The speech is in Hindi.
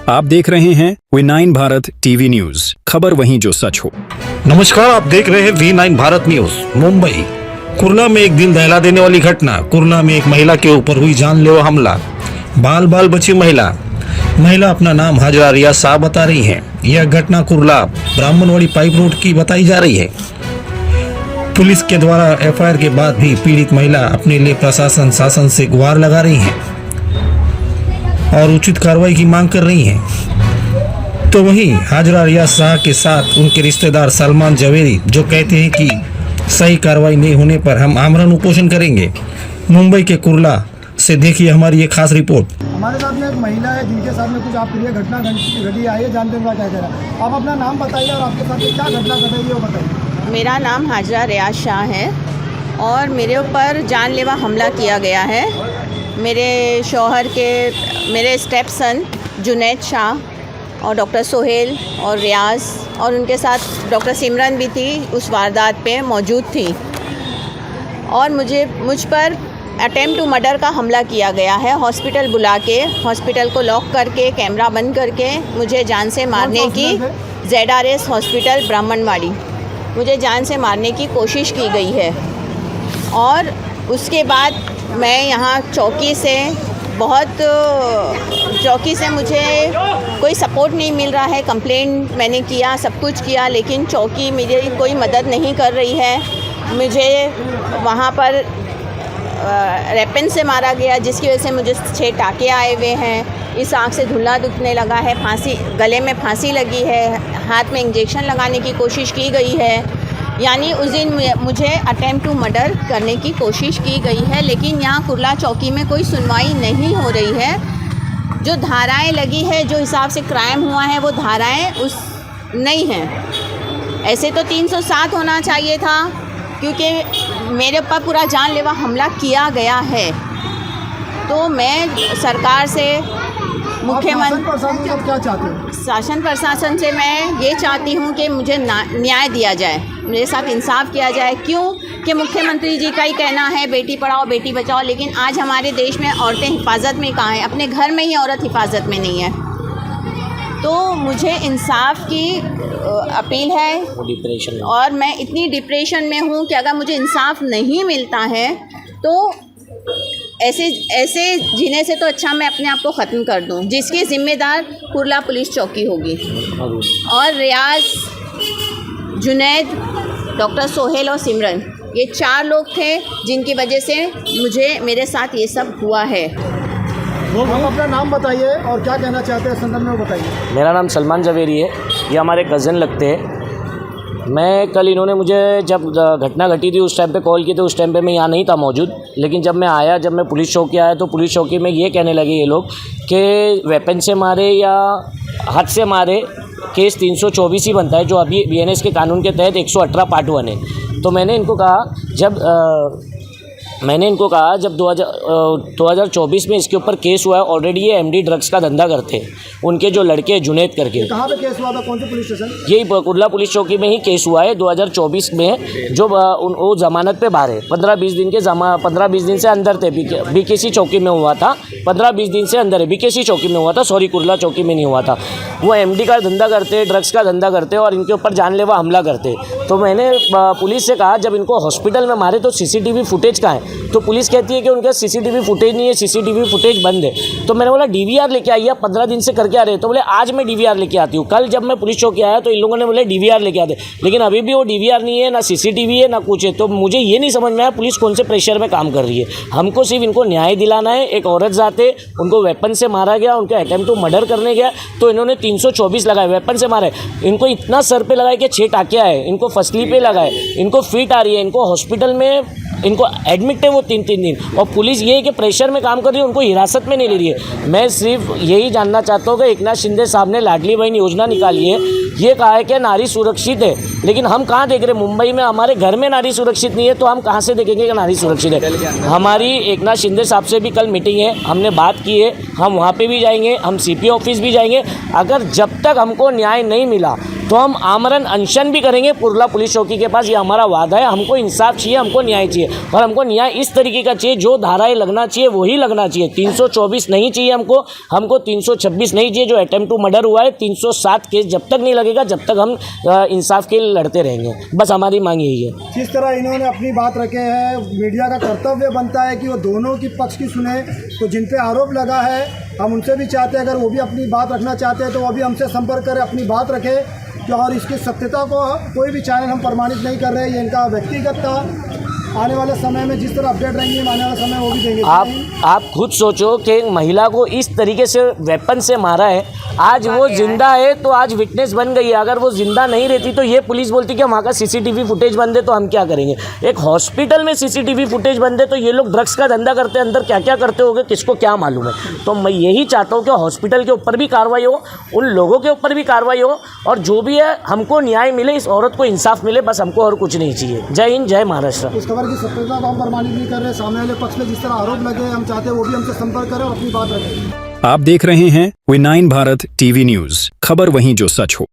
आप देख रहे हैं V9 भारत टीवी न्यूज, खबर वहीं जो सच हो। नमस्कार, आप देख रहे हैं V9 भारत न्यूज। मुंबई कुर्ला में एक दिल दहला देने वाली घटना। कुर्ला में एक महिला के ऊपर हुई जानलेवा हमला। बाल बाल बची महिला अपना नाम हाजरा रियाज साहब बता रही है। यह घटना कुर्ला ब्राह्मणवाड़ी पाइप रोड की बताई जा रही है। पुलिस के द्वारा FIR के बाद भी पीड़ित महिला अपने लिए प्रशासन शासन से गुहार लगा रही है और उचित कार्रवाई की मांग कर रही हैं। तो वहीं हाजरा रियाज शाह के साथ उनके रिश्तेदार सलमान जवेरी जो कहते हैं कि सही कार्रवाई नहीं होने पर हम आमरण उपोषण करेंगे। मुंबई के कुर्ला से देखिए हमारी ये खास रिपोर्ट। हमारे साथ में एक महिला है जिनके साथ में कुछ आपके लिए घटना घटी आई है, जानते हुए क्या कह रहा है। आप अपना नाम बताइए और आपके साथ क्या घटना घटी है वो बताइए। मेरा नाम हाजरा रियाज शाह है और मेरे ऊपर जानलेवा हमला किया गया है। मेरे शौहर के मेरे स्टेप सन जुनैद शाह और डॉक्टर सोहेल और रियाज और उनके साथ डॉक्टर सिमरन भी थी, उस वारदात पे मौजूद थी। और मुझ पर अटेम्प्ट टू मर्डर का हमला किया गया है। हॉस्पिटल बुला के हॉस्पिटल को लॉक करके कैमरा बंद करके मुझे जान से मारने की ZRS हॉस्पिटल ब्राह्मणवाड़ी मुझे जान से मारने की कोशिश की गई है। और उसके बाद मैं यहाँ चौकी से मुझे कोई सपोर्ट नहीं मिल रहा है। कंप्लेंट मैंने किया, सब कुछ किया, लेकिन चौकी मेरी कोई मदद नहीं कर रही है। मुझे वहाँ पर रेपन से मारा गया, जिसकी वजह से मुझे 6 टाँके आए हुए हैं। इस आँख से धुल्ला दुखने लगा है, गले में फांसी लगी है, हाथ में इंजेक्शन लगाने की कोशिश की गई है। यानी उस दिन मुझे अटेम्प्ट टू मर्डर करने की कोशिश की गई है, लेकिन यहाँ कुर्ला चौकी में कोई सुनवाई नहीं हो रही है। जो धाराएं लगी है, जो हिसाब से क्राइम हुआ है, वो धाराएं नहीं हैं। ऐसे तो 307 होना चाहिए था, क्योंकि मेरे ऊपर पूरा जानलेवा हमला किया गया है। तो मैं सरकार से मुख्यमंत्री क्या चाहते हैं? शासन प्रशासन से मैं ये चाहती हूँ कि मुझे न्याय दिया जाए, मेरे साथ इंसाफ किया जाए। क्यों कि मुख्यमंत्री जी का ही कहना है बेटी पढ़ाओ बेटी बचाओ, लेकिन आज हमारे देश में औरतें हिफाजत में कहाँ हैं? अपने घर में ही औरत हिफाजत में नहीं है। तो मुझे इंसाफ की अपील है और मैं इतनी डिप्रेशन में हूँ कि अगर मुझे इंसाफ नहीं मिलता है तो ऐसे जीने से तो अच्छा मैं अपने आप को ख़त्म कर दूं, जिसकी ज़िम्मेदार कुर्ला पुलिस चौकी होगी। और रियाज, जुनैद, डॉक्टर सोहेल और सिमरन, ये 4 लोग थे जिनकी वजह से मेरे साथ ये सब हुआ है। आप अपना नाम बताइए और क्या कहना चाहते हैं संदर्भ में बताइए। मेरा नाम सलमान जवेरी है, ये हमारे कज़न लगते हैं। मैं कल इन्होंने मुझे जब घटना घटी थी उस टाइम पे कॉल की थी, उस टाइम पे मैं यहाँ नहीं था मौजूद, लेकिन जब मैं पुलिस चौकी आया तो पुलिस चौकी में ये कहने लगे ये लोग कि वेपन से मारे या हाथ से मारे केस 324 ही बनता है, जो अभी BNS के कानून के तहत 118 पार्ट 1 है। तो मैंने इनको कहा जब 2024 में इसके ऊपर केस हुआ है, ऑलरेडी ये MD ड्रग्स का धंधा करते हैं, उनके जो लड़के हैं जुनैद करके। कहाँ पे केस हुआ था, कौन से पुलिस स्टेशन? यही कुर्ला पुलिस चौकी में ही केस हुआ है 2024 में, जो वो जमानत पे बाहर है। 15-20 दिन से अंदर थे। BKC चौकी में हुआ था, 15-20 दिन से अंदर है। BKC चौकी में हुआ था, सॉरी कुर्ला चौकी में नहीं हुआ था। वो MD का धंधा करते, ड्रग्स का धंधा करते और इनके ऊपर जानलेवा हमला करते। तो मैंने पुलिस से कहा जब इनको हॉस्पिटल में मारे तो CCTV फुटेज कहाँ है? तो पुलिस कहती है कि उनका CCTV फुटेज नहीं है, CCTV फुटेज बंद है। तो मैंने बोला DVR लेके आइए, 15 दिन से करके आ रहे हैं। तो बोले आज मैं DVR लेके आती हूँ। कल जब मैं पुलिस चौकी आया तो इन लोगों ने बोले DVR लेके आते, लेकिन अभी भी वो DVR नहीं है, ना CCTV है, ना कुछ है। तो मुझे ये नहीं समझ में आया पुलिस कौन से प्रेशर में काम कर रही है। हमको सिर्फ इनको न्याय दिलाना है। एक औरत जाते, उनको वेपन से मारा गया, उनके अटेम्प्ट टू मर्डर करने गया तो इन्होंने 324 लगाए, वेपन से मारे। इनको इतना सर पे लगाए कि 6 टाँके आए, इनको फसली पे लगाए, इनको फिट आ रही है, इनको हॉस्पिटल में इनको एडमिट है वो 3-3 दिन। और पुलिस ये है कि प्रेशर में काम कर रही है, उनको हिरासत में नहीं ले रही है। मैं सिर्फ यही जानना चाहता हूँ कि एकनाथ शिंदे साहब ने लाडली बहन योजना निकाली है, ये कहा है कि नारी सुरक्षित है, लेकिन हम कहाँ देख रहे? मुंबई में हमारे घर में नारी सुरक्षित नहीं है, तो हम कहाँ से देखेंगे कि नारी सुरक्षित है? हमारी एकनाथ शिंदे साहब से भी कल मीटिंग है, हमने बात की है, हम वहाँ पे भी जाएंगे, हम CP ऑफिस भी जाएंगे। अगर जब तक हमको न्याय नहीं मिला तो हम आमरण अनशन भी करेंगे कुर्ला पुलिस चौकी के पास। ये हमारा वादा है। हमको इंसाफ चाहिए, हमको न्याय चाहिए, और हमको न्याय इस तरीके का चाहिए, जो धाराएं लगना चाहिए वही लगना चाहिए। 324 नहीं चाहिए हमको 326 नहीं चाहिए। जो अटेम्प्ट टू मर्डर हुआ है 307 केस जब तक नहीं लगेगा जब तक हम इंसाफ के लिए लड़ते रहेंगे। बस हमारी मांग यही है। जिस तरह इन्होंने अपनी बात रखे हैं, मीडिया का कर्तव्य बनता है कि वो दोनों की पक्ष की सुने। तो जिन पे आरोप लगा है हम उनसे भी चाहते हैं, अगर वो भी अपनी बात रखना चाहते हैं तो वो भी हमसे संपर्क करें, अपनी बात रखें। और इसकी सत्यता को कोई भी चैनल हम प्रमाणित नहीं कर रहे हैं, ये इनका व्यक्तिगत था। आने वाले समय में जिस तरह अपडेट रहेंगे आने वाले समय वो भी देंगे। आप खुद सोचो कि महिला को इस तरीके से वेपन से मारा है। आज वो जिंदा है तो आज विटनेस बन गई है। अगर वो जिंदा नहीं रहती तो ये पुलिस बोलती कि वहाँ का सीसीटीवी फुटेज बंद है, तो हम क्या करेंगे। एक हॉस्पिटल में सीसीटीवी फुटेज बंद है तो ये लोग ड्रग्स का धंधा करते हैं, अंदर क्या क्या करते होंगे किसको क्या मालूम है। तो मैं यही चाहता हूँ कि हॉस्पिटल के ऊपर भी कार्रवाई हो, उन लोगों के ऊपर भी कार्रवाई हो, और जो भी है हमको न्याय मिले, इस औरत को इंसाफ मिले, बस हमको और कुछ नहीं चाहिए। जय हिंद, जय महाराष्ट्र। इस खबर की सत्यता को हम प्रमाणित नहीं कर रहे। सामने वाले पक्ष में जिस तरह आरोप लगे हम चाहते हैं वो भी हमसे संपर्क करें और अपनी बात रखें। आप देख रहे हैं वी9 भारत टीवी न्यूज, खबर वहीं जो सच हो।